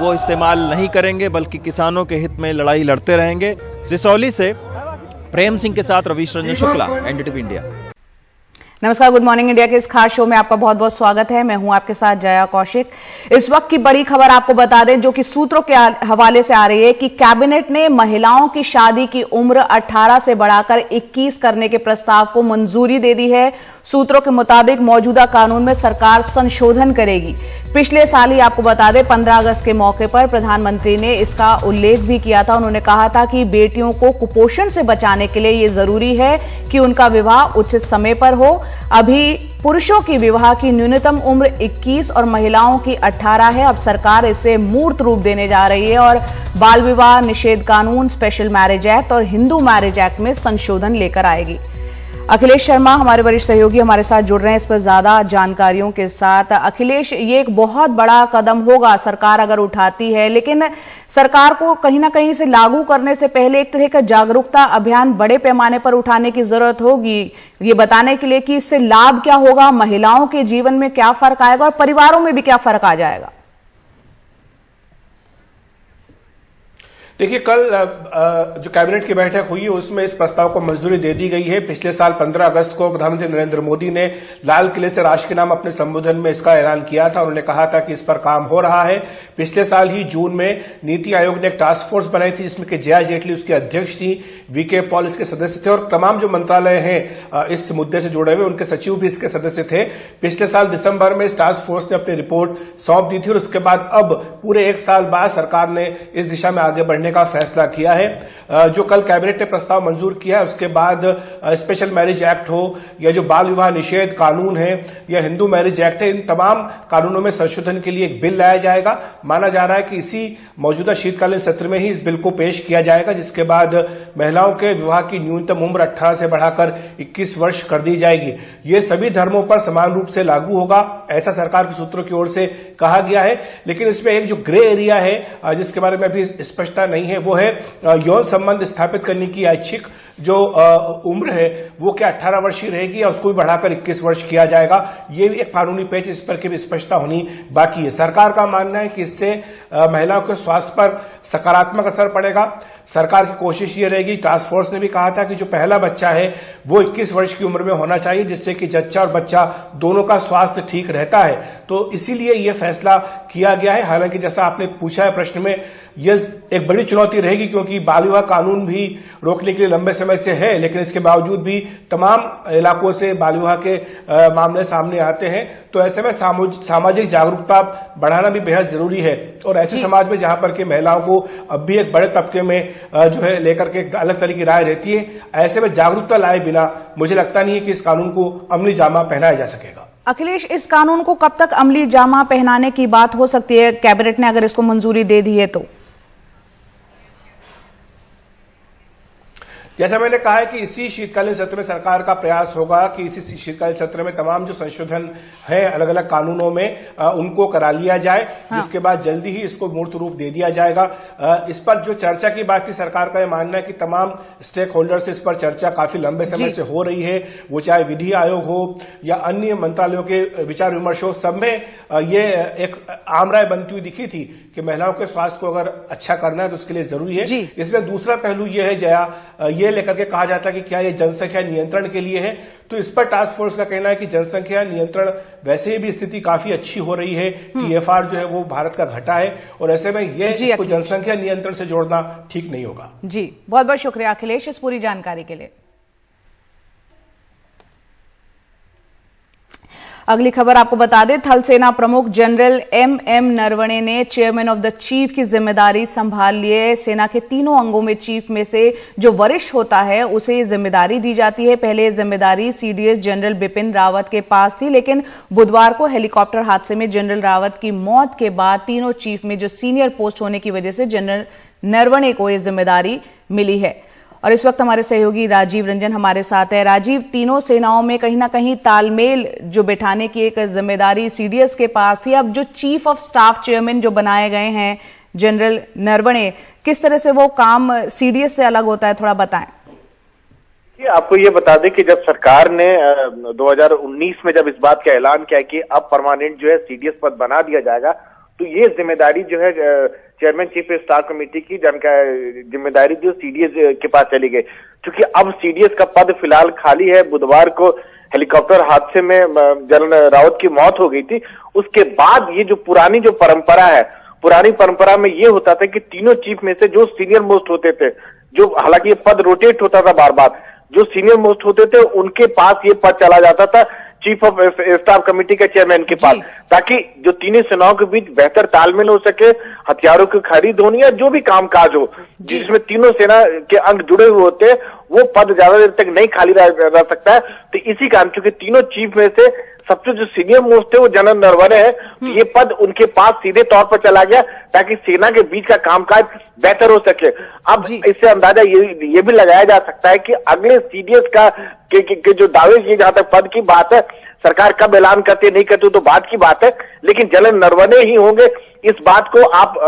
वो इस्तेमाल नहीं करेंगे, बल्कि किसानों के हित में लड़ाई लड़ते रहेंगे। सिसौली से प्रेम सिंह के साथ रवीश रंजन शुक्ला, एनडीटीवी इंडिया। नमस्कार, गुड मॉर्निंग इंडिया के इस खास शो में आपका बहुत बहुत स्वागत है। मैं हूं आपके साथ जया कौशिक। इस वक्त की बड़ी खबर आपको बता दें, जो कि सूत्रों के हवाले से आ रही है कि कैबिनेट ने महिलाओं की शादी की उम्र 18 से बढ़ाकर 21 करने के प्रस्ताव को मंजूरी दे दी है। सूत्रों के मुताबिक मौजूदा कानून में सरकार संशोधन करेगी। पिछले साल ही आपको बता दें 15 अगस्त के मौके पर प्रधानमंत्री ने इसका उल्लेख भी किया था। उन्होंने कहा था कि बेटियों को कुपोषण से बचाने के लिए ये जरूरी है कि उनका विवाह उचित समय पर हो। अभी पुरुषों की विवाह की न्यूनतम उम्र 21 और महिलाओं की 18 है। अब सरकार इसे मूर्त रूप देने जा रही है और बाल विवाह निषेध कानून, स्पेशल मैरिज एक्ट और हिंदू मैरिज एक्ट में संशोधन लेकर आएगी। अखिलेश शर्मा हमारे वरिष्ठ सहयोगी हमारे साथ जुड़ रहे हैं इस पर ज्यादा जानकारियों के साथ। अखिलेश, ये एक बहुत बड़ा कदम होगा सरकार अगर उठाती है, लेकिन सरकार को कहीं ना कहीं से लागू करने से पहले एक तरह का जागरूकता अभियान बड़े पैमाने पर उठाने की जरूरत होगी, ये बताने के लिए कि इससे लाभ क्या होगा, महिलाओं के जीवन में क्या फर्क आएगा और परिवारों में भी क्या फर्क आ जाएगा। देखिए, कल जो कैबिनेट की बैठक हुई है उसमें इस प्रस्ताव को मंजूरी दे दी गई है। पिछले साल 15 अगस्त को प्रधानमंत्री नरेंद्र मोदी ने लाल किले से राष्ट्र के नाम अपने संबोधन में इसका ऐलान किया था। उन्होंने कहा था कि इस पर काम हो रहा है। पिछले साल ही जून में नीति आयोग ने एक टास्क फोर्स बनाई थी जिसमें कि जया जेटली उसकी अध्यक्ष थी, वीके पॉल इसके सदस्य थे और तमाम जो मंत्रालय हैं इस मुद्दे से जुड़े हुए उनके सचिव भी इसके सदस्य थे। पिछले साल दिसंबर में इस टास्क फोर्स ने अपनी रिपोर्ट सौंप दी थी और उसके बाद अब पूरे 1 साल बाद सरकार ने इस दिशा में आगे बढ़ने करने का फैसला किया है। जो कल कैबिनेट ने प्रस्ताव मंजूर किया है उसके बाद स्पेशल मैरिज एक्ट हो या जो बाल विवाह निषेध कानून है या हिंदू मैरिज एक्ट है, इन तमाम कानूनों में संशोधन के लिए एक बिल लाया जाएगा। माना जा रहा है कि इसी मौजूदा शीतकालीन सत्र में ही इस बिल को पेश किया जाएगा, जिसके बाद महिलाओं के विवाह की न्यूनतम उम्र 18 से बढ़ाकर 21 वर्ष कर दी जाएगी। ये सभी धर्मों पर समान रूप से लागू होगा, ऐसा सरकार के सूत्रों की ओर से कहा गया है। लेकिन इसमें एक जो ग्रे एरिया है जिसके बारे में अभी स्पष्टता नहीं है, वो है यौन संबंध स्थापित करने की ऐच्छिक जो उम्र है वो क्या 18 वर्ष ही रहेगी या उसको भी बढ़ाकर 21 वर्ष किया जाएगा। ये भी एक कानूनी पेच, इस पर की भी स्पष्टता होनी बाकी है। सरकार का मानना है कि इससे महिलाओं के स्वास्थ्य पर सकारात्मक असर पड़ेगा। सरकार की कोशिश ये रहेगी, टास्क फोर्स ने भी कहा था कि जो पहला बच्चा है वो 21 वर्ष की उम्र में होना चाहिए, जिससे कि जच्चा और बच्चा दोनों का स्वास्थ्य ठीक रहता है। तो इसीलिए यह फैसला किया गया है। हालांकि जैसा आपने पूछा है प्रश्न में, यह एक बड़ी चुनौती रहेगी क्योंकि बाल विवाह कानून भी रोकने के लिए लंबे समय से है, लेकिन इसके बावजूद भी तमाम इलाकों से बाल विवाह के मामले सामने आते हैं। तो ऐसे में सामाजिक जागरूकता बढ़ाना भी बेहद जरूरी है। और ऐसे समाज में जहां पर कि महिलाओं को अब भी एक बड़े तबके में जो है लेकर के एक अलग तरह की राय रहती है, ऐसे में जागरूकता लाए बिना मुझे लगता नहीं है कि इस कानून को अमली जामा पहनाया जा सकेगा। अखिलेश, इस कानून को कब तक अमली जामा पहनाने की बात हो सकती है? कैबिनेट ने अगर इसको मंजूरी दे दी है तो? जैसा मैंने कहा है कि इसी शीतकालीन सत्र में सरकार का प्रयास होगा कि इसी शीतकालीन सत्र में तमाम जो संशोधन है अलग अलग कानूनों में उनको करा लिया जाए। हाँ। जिसके बाद जल्दी ही इसको मूर्त रूप दे दिया जाएगा। इस पर जो चर्चा की बात थी, सरकार का यह मानना है कि तमाम स्टेक होल्डर से इस पर चर्चा काफी लंबे समय से हो रही है। वो चाहे विधि आयोग हो या अन्य मंत्रालयों के विचार विमर्श हो, सब में ये एक आम राय बनती हुई दिखी थी कि महिलाओं के स्वास्थ्य को अगर अच्छा करना है तो उसके लिए जरूरी है। इसमें दूसरा पहलू यह है जया, ये लेकर के कहा जाता है कि क्या ये जनसंख्या नियंत्रण के लिए है, तो इस पर टास्क फोर्स का कहना है कि जनसंख्या नियंत्रण वैसे भी स्थिति काफी अच्छी हो रही है। TFR जो है वो भारत का घटा है और ऐसे में ये इसको जनसंख्या नियंत्रण से जोड़ना ठीक नहीं होगा। जी, बहुत बहुत शुक्रिया अखिलेश इस पूरी जानकारी के लिए। अगली खबर आपको बता दें, थल सेना प्रमुख जनरल MM नरवणे ने चेयरमैन ऑफ द चीफ की जिम्मेदारी संभाल ली है। सेना के तीनों अंगों में चीफ में से जो वरिष्ठ होता है उसे ये जिम्मेदारी दी जाती है। पहले ये जिम्मेदारी CDS जनरल बिपिन रावत के पास थी, लेकिन बुधवार को हेलीकॉप्टर हादसे में जनरल रावत की मौत के बाद तीनों चीफ में जो सीनियर पोस्ट होने की वजह से जनरल नरवणे को यह जिम्मेदारी मिली है। और इस वक्त हमारे सहयोगी राजीव रंजन हमारे साथ है। राजीव, तीनों सेनाओं में कहीं ना कहीं तालमेल जो बिठाने की एक जिम्मेदारी CDS के पास थी, अब जो चीफ ऑफ स्टाफ चेयरमैन जो बनाए गए हैं जनरल नरवणे, किस तरह से वो काम CDS से अलग होता है, थोड़ा बताएं। आपको ये बता दें कि जब सरकार ने 2019 में जब इस बात का ऐलान किया कि अब परमानेंट जो है CDS पद बना दिया जाएगा, तो ये जिम्मेदारी जो है चेयरमैन चीफ स्टाफ कमेटी की जिम्मेदारी जो CDS के पास चली गई। क्योंकि अब CDS का पद फिलहाल खाली है। बुधवार को हेलीकॉप्टर हादसे में जनरल रावत की मौत हो गई थी। उसके बाद ये जो पुरानी जो परंपरा है, पुरानी परंपरा में ये होता था कि तीनों चीफ में से जो सीनियर मोस्ट होते थे, जो हालांकि ये पद रोटेट होता था बार बार, जो सीनियर मोस्ट होते थे उनके पास ये पद चला जाता था चीफ ऑफ स्टाफ कमेटी के चेयरमैन के पास, ताकि जो तीनों सेनाओं के बीच बेहतर तालमेल हो सके, हथियारों की खरीद होनी या जो भी कामकाज हो जिसमें तीनों सेना के अंग जुड़े हुए होते हैं, वो पद ज्यादा देर तक नहीं खाली रह सकता है। तो इसी कारण क्योंकि तीनों चीफ में से सबसे जो सीनियर मोस्ट है वो जनरल नरवणे है, तो ये पद उनके पास सीधे तौर पर चला गया ताकि सेना के बीच का कामकाज बेहतर हो सके। अब इससे अंदाजा ये भी लगाया जा सकता है कि अगले CDS का के जो दावे किए, जहां तक पद की बात है, सरकार कब ऐलान करती नहीं करती तो बात की बात है, लेकिन जनरल नरवणे ही होंगे, इस बात को आप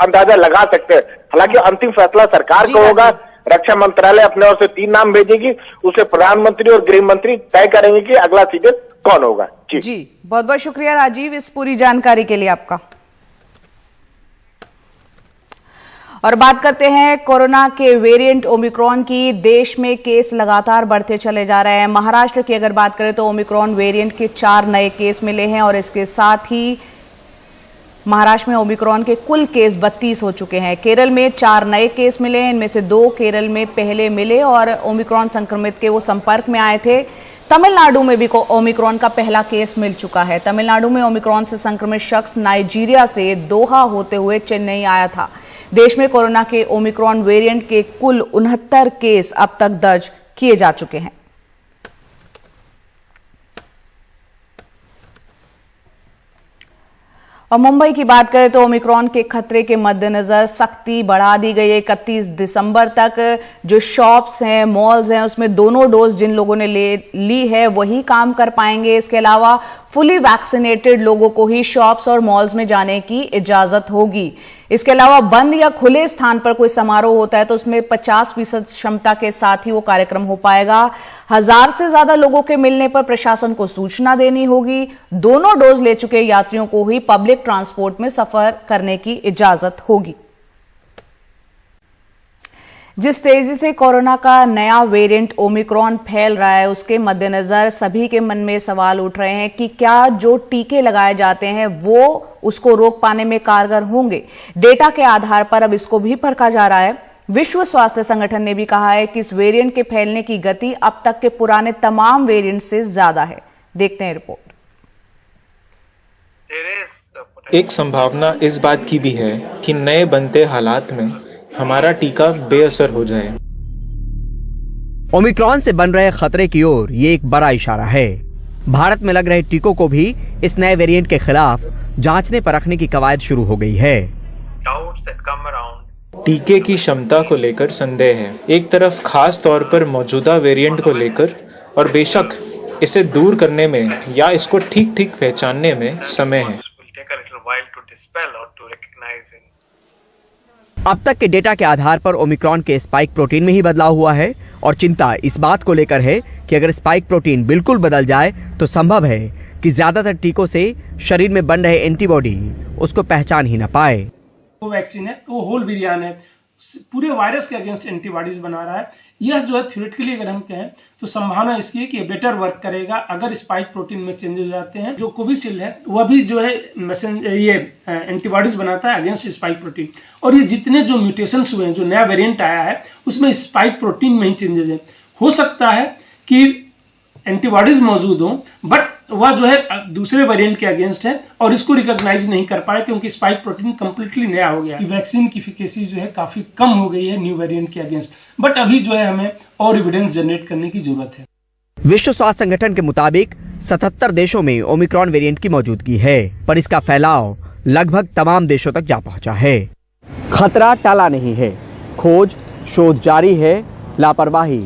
अंदाजा लगा सकते हैं। हालांकि अंतिम फैसला सरकार का होगा। रक्षा मंत्रालय अपने ओर से 3 नाम भेजेगी, उसे प्रधानमंत्री और गृह मंत्री तय करेंगे कि अगला CDS कौन होगा। जी, बहुत बहुत शुक्रिया राजीव इस पूरी जानकारी के लिए आपका। और बात करते हैं कोरोना के वेरिएंट ओमिक्रॉन की। देश में केस लगातार बढ़ते चले जा रहे हैं। महाराष्ट्र की अगर बात करें तो ओमिक्रॉन वेरिएंट के 4 नए केस मिले हैं और इसके साथ ही महाराष्ट्र में ओमिक्रॉन के कुल केस 32 हो चुके हैं। केरल में 4 नए केस मिले हैं, इनमें से 2 केरल में पहले मिले और ओमिक्रॉन संक्रमित के वो संपर्क में आए थे। तमिलनाडु में भी ओमिक्रॉन का पहला केस मिल चुका है। तमिलनाडु में ओमिक्रॉन से संक्रमित शख्स नाइजीरिया से दोहा होते हुए चेन्नई आया था। देश में कोरोना के ओमिक्रॉन वेरिएंट के कुल 69 केस अब तक दर्ज किए जा चुके हैं। और मुंबई की बात करें तो ओमिक्रॉन के खतरे के मद्देनजर सख्ती बढ़ा दी गई है। 31 दिसंबर तक जो शॉप्स हैं, मॉल्स हैं, उसमें दोनों डोज जिन लोगों ने ली है वही काम कर पाएंगे। इसके अलावा फुली वैक्सीनेटेड लोगों को ही शॉप्स और मॉल्स में जाने की इजाजत होगी। इसके अलावा बंद या खुले स्थान पर कोई समारोह होता है तो उसमें 50% क्षमता के साथ ही वो कार्यक्रम हो पाएगा। 1000 से ज्यादा लोगों के मिलने पर प्रशासन को सूचना देनी होगी। दोनों डोज ले चुके यात्रियों को ही पब्लिक ट्रांसपोर्ट में सफर करने की इजाजत होगी। जिस तेजी से कोरोना का नया वेरिएंट ओमिक्रॉन फैल रहा है उसके मद्देनजर सभी के मन में सवाल उठ रहे हैं कि क्या जो टीके लगाए जाते हैं वो उसको रोक पाने में कारगर होंगे। डेटा के आधार पर अब इसको भी परखा जा रहा है। विश्व स्वास्थ्य संगठन ने भी कहा है कि इस वेरिएंट के फैलने की गति अब तक के पुराने तमाम वेरिएंट से ज्यादा है। देखते हैं रिपोर्ट। एक संभावना इस बात की भी है कि नए बनते हालात में हमारा टीका बेअसर हो जाए। ओमिक्रॉन से बन रहे खतरे की ओर ये एक बड़ा इशारा है। भारत में लग रहे टीकों को भी इस नए वेरिएंट के खिलाफ जांचने परखने की कवायद शुरू हो गई है। टीके की क्षमता को लेकर संदेह है, एक तरफ खास तौर पर मौजूदा वेरिएंट को लेकर, और बेशक इसे दूर करने में या इसको ठीक पहचानने में समय है। अब तक के डेटा के आधार पर ओमिक्रॉन के स्पाइक प्रोटीन में ही बदलाव हुआ है और चिंता इस बात को लेकर है कि अगर स्पाइक प्रोटीन बिल्कुल बदल जाए तो संभव है कि ज्यादातर टीकों से शरीर में बन रहे एंटीबॉडी उसको पहचान ही न पाए। वो वैक्सीन है, वो होल विरियान है, पूरे वायरस के अगेंस्ट एंटीबॉडीज बना रहा है। यह जो है थ्योरेटिकली अगर हम कहें तो संभावना इसकी है कि बेटर वर्क करेगा अगर स्पाइक प्रोटीन में चेंज हो जाते हैं। जो कोविशील्ड है वह भी जो है ये एंटीबॉडीज बनाता है अगेंस्ट स्पाइक प्रोटीन, और ये जितने जो म्यूटेशंस हुए हैं, जो नया वेरिएंट आया है उसमें स्पाइक प्रोटीन में ही चेंजेस है। हो सकता है कि एंटीबॉडीज मौजूद हो बट वह जो है दूसरे वेरिएंट के अगेंस्ट है और इसको रिकॉग्नाइज नहीं कर पाए क्योंकि स्पाइक प्रोटीन कंप्लीटली नया हो गया। वैक्सीन की एफिकेसी जो है काफी कम हो गई है न्यू वेरिएंट के अगेंस्ट, बट अभी जो है हमें और एविडेंस जनरेट करने की जरूरत है। विश्व स्वास्थ्य संगठन के मुताबिक 77 देशों में ओमिक्रॉन वेरिएंट की मौजूदगी है, पर इसका फैलाव लगभग तमाम देशों तक जा पहुंचा है। खतरा टाला नहीं है, खोज शोध जारी है। लापरवाही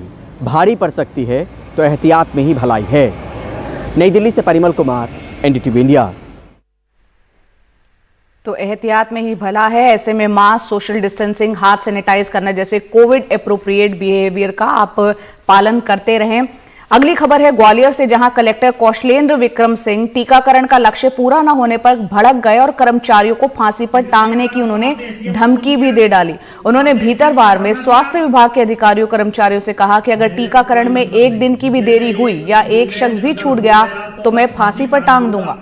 भारी पड़ सकती है तो एहतियात में ही भलाई है। नई दिल्ली से परिमल कुमार, एनडीटीवी इंडिया। तो एहतियात में ही भला है। ऐसे में मास्क, सोशल डिस्टेंसिंग, हाथ सैनिटाइज करना जैसे कोविड एप्रोप्रिएट बिहेवियर का आप पालन करते रहें। अगली खबर है ग्वालियर से, जहां कलेक्टर कौशलेंद्र विक्रम सिंह टीकाकरण का लक्ष्य पूरा न होने पर भड़क गए और कर्मचारियों को फांसी पर टांगने की उन्होंने धमकी भी दे डाली। उन्होंने भीतरवार में स्वास्थ्य विभाग के अधिकारियों कर्मचारियों से कहा कि अगर टीकाकरण में एक दिन की भी देरी हुई या एक शख्स भी छूट गया तो मैं फांसी पर टांग दूंगा।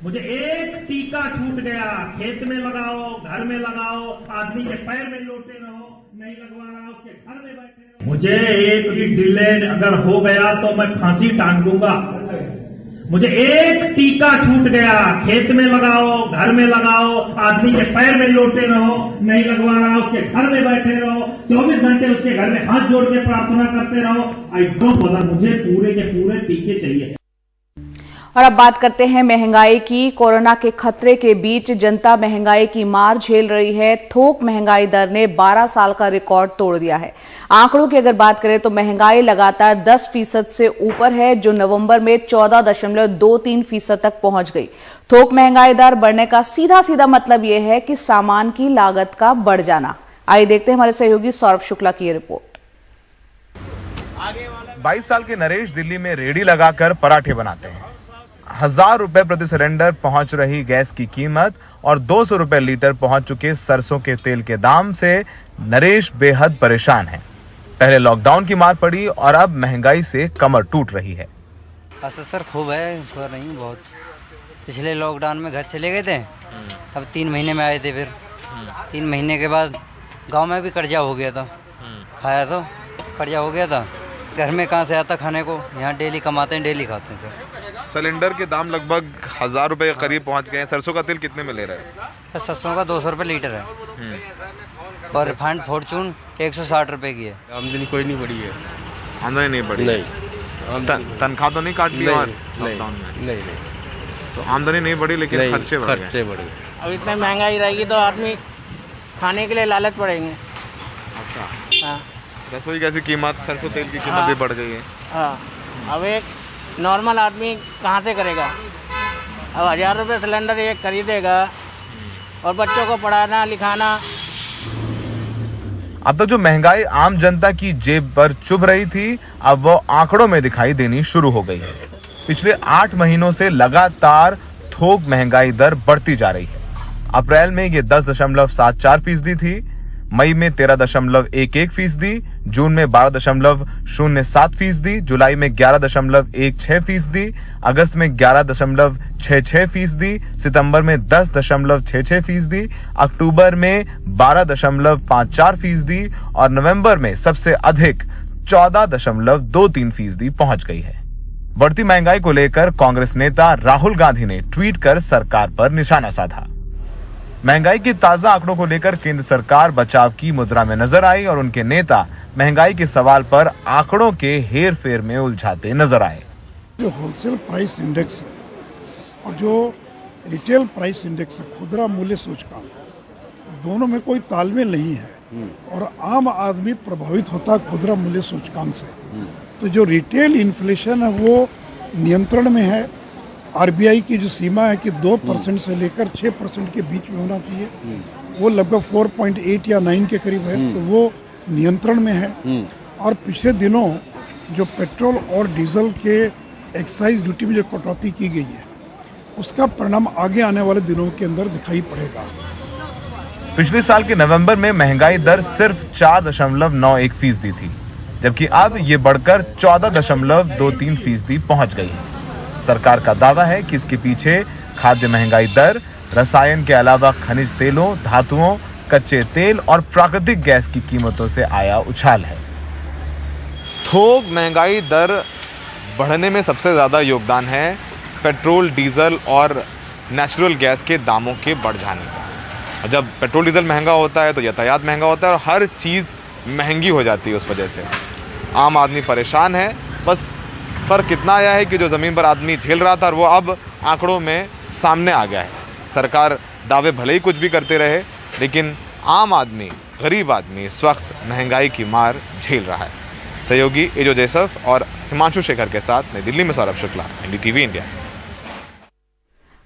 मुझे एक टीका छूट गया, खेत में लगाओ, घर में लगाओ, आदमी के पैर में लोटे रहो, नहीं लगवा रहा उसके घर में बैठे रहो। मुझे एक भी डिले अगर हो गया तो मैं फांसी टांग दूंगा। मुझे एक टीका छूट गया, खेत में लगाओ, घर में लगाओ, आदमी के पैर में लोटे रहो, नहीं लगवा रहा उसके घर में बैठे रहो, 24 घंटे उसके घर में हाथ जोड़ के प्रार्थना करते रहो। आई डोंट बदर, मुझे पूरे के पूरे टीके चाहिए। और अब बात करते हैं महंगाई की। कोरोना के खतरे के बीच जनता महंगाई की मार झेल रही है। थोक महंगाई दर ने 12 साल का रिकॉर्ड तोड़ दिया है। आंकड़ों की अगर बात करें तो महंगाई लगातार 10% से ऊपर है, जो नवंबर में 14.23% तक पहुंच गई। थोक महंगाई दर बढ़ने का सीधा सीधा मतलब यह है कि सामान की लागत का बढ़ जाना। आइए देखते हैं हमारे सहयोगी सौरभ शुक्ला की रिपोर्ट। 22 साल के नरेश दिल्ली में रेडी लगाकर पराठे बनाते हैं। 1000 रुपए प्रति सिलेंडर पहुंच रही गैस की कीमत और 200 रुपए लीटर पहुंच चुके सरसों के तेल के दाम से नरेश बेहद परेशान है। पहले लॉकडाउन की मार पड़ी और अब महंगाई से कमर टूट रही है। असर खूब है, थोड़ा नहीं बहुत। पिछले लॉकडाउन में घर चले गए थे, अब 3 महीने में आए थे, फिर 3 महीने के बाद गांव में भी कर्जा हो गया था, खाया तो कर्जा हो गया था। घर में कहाँ से आता खाने को, यहाँ डेली कमाते हैं डेली खाते हैं। सिलेंडर के दाम लगभग 1000 रुपए के करीब पहुंच गए हैं। सरसों का तेल कितने में ले रहे हैं? सरसों का 200 रुपये लीटर है और रिफाइंड फॉर्चून 160 रुपए की है। आमदनी कोई नहीं बढ़ी है। आमदनी नहीं बढ़ी? नहीं। तनख्वाह तो नहीं काट ली? और लॉकडाउन में नहीं। तो आमदनी नहीं बढ़ी लेकिन खर्चे बढ़ गए। अब इतना महंगाई रहेगी तो आदमी खाने के लिए लालच पड़ेंगे। अच्छा। हाँ। रसोई गैस की कीमत, सरसों तेल की कीमत भी बढ़ गई है। हाँ। अब एक नॉर्मल आदमी कहाँ से करेगा? अब 1000 रुपये सिलेंडर एक खरीदेगा और बच्चों को पढ़ाना लिखाना। अब तक जो महंगाई आम जनता की जेब पर चुभ रही थी, अब वो आंकड़ों में दिखाई देनी शुरू हो गई है। पिछले 8 महीनों से लगातार थोक महंगाई दर बढ़ती जा रही है। अप्रैल में ये 10.74% थी, मई में 13.11%, जून में 12.07%, जुलाई में 11.16%, अगस्त में 11.66%, सितंबर में 10.66%, अक्टूबर में 12.54% और नवंबर में सबसे अधिक 14.23% पहुंच गई है। बढ़ती महंगाई को लेकर कांग्रेस नेता राहुल गांधी ने ट्वीट कर सरकार पर निशाना साधा। महंगाई के ताजा आंकड़ों को लेकर केंद्र सरकार बचाव की मुद्रा में नजर आई और उनके नेता महंगाई के सवाल पर आंकड़ों के हेरफेर में उलझाते नजर आए। जो होलसेल प्राइस इंडेक्स है और जो रिटेल प्राइस इंडेक्स है, खुदरा मूल्य सूचकांक, दोनों में कोई तालमेल नहीं है और आम आदमी प्रभावित होता है खुदरा मूल्य सूचकांक से। तो जो रिटेल इन्फ्लेशन है वो नियंत्रण में है। आरबीआई की जो सीमा है कि 2% से लेकर 6% के बीच में होना चाहिए, वो लगभग 4.8 या 9 के करीब है, तो वो नियंत्रण में है। और पिछले दिनों जो पेट्रोल और डीजल के एक्साइज ड्यूटी में जो कटौती की गई है, उसका परिणाम आगे आने वाले दिनों के अंदर दिखाई पड़ेगा। पिछले साल के नवंबर में महंगाई दर सिर्फ 4.91% थी, जबकि अब ये बढ़कर 14.23% पहुंच गई है। सरकार का दावा है कि इसके पीछे खाद्य महंगाई दर, रसायन के अलावा खनिज तेलों, धातुओं, कच्चे तेल और प्राकृतिक गैस की कीमतों से आया उछाल है। थोक महंगाई दर बढ़ने में सबसे ज्यादा योगदान है पेट्रोल, डीजल और नेचुरल गैस के दामों के बढ़ जाने का। जब पेट्रोल डीजल महंगा होता है तो यातायात महंगा होता है और हर चीज़ महंगी हो जाती है। उस वजह से आम आदमी परेशान है। बस फर्क कितना आया है कि जो ज़मीन पर आदमी झेल रहा था वो अब आंकड़ों में सामने आ गया है। सरकार दावे भले ही कुछ भी करते रहे, लेकिन आम आदमी, गरीब आदमी इस वक्त महंगाई की मार झेल रहा है। सहयोगी एजो जैसफ और हिमांशु शेखर के साथ नई दिल्ली में सौरभ शुक्ला, एनडीटीवी इंडिया।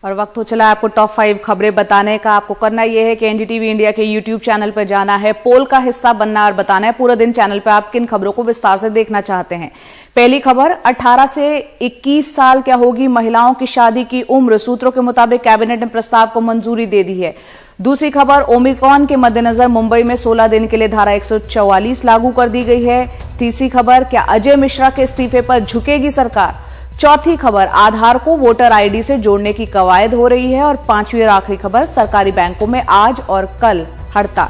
और वक्त हो चला आपको टॉप 5 खबरें बताने का। आपको करना यह है कि एनडीटीवी इंडिया के यूट्यूब चैनल पर जाना है, पोल का हिस्सा बनना और बताना है पूरा दिन चैनल पर आप किन खबरों को विस्तार से देखना चाहते हैं। पहली खबर, 18 से 21 साल क्या होगी महिलाओं की शादी की उम्र, सूत्रों के मुताबिक कैबिनेट ने प्रस्ताव को मंजूरी दे दी है। दूसरी खबर, ओमिक्रॉन के मद्देनजर मुंबई में 16 दिन के लिए धारा 144 लागू कर दी गई है। तीसरी खबर, क्या अजय मिश्रा के इस्तीफे पर झुकेगी सरकार। चौथी खबर, आधार को वोटर आईडी से जोड़ने की कवायद हो रही है। और पांचवी और आखिरी खबर, सरकारी बैंकों में आज और कल हड़ताल।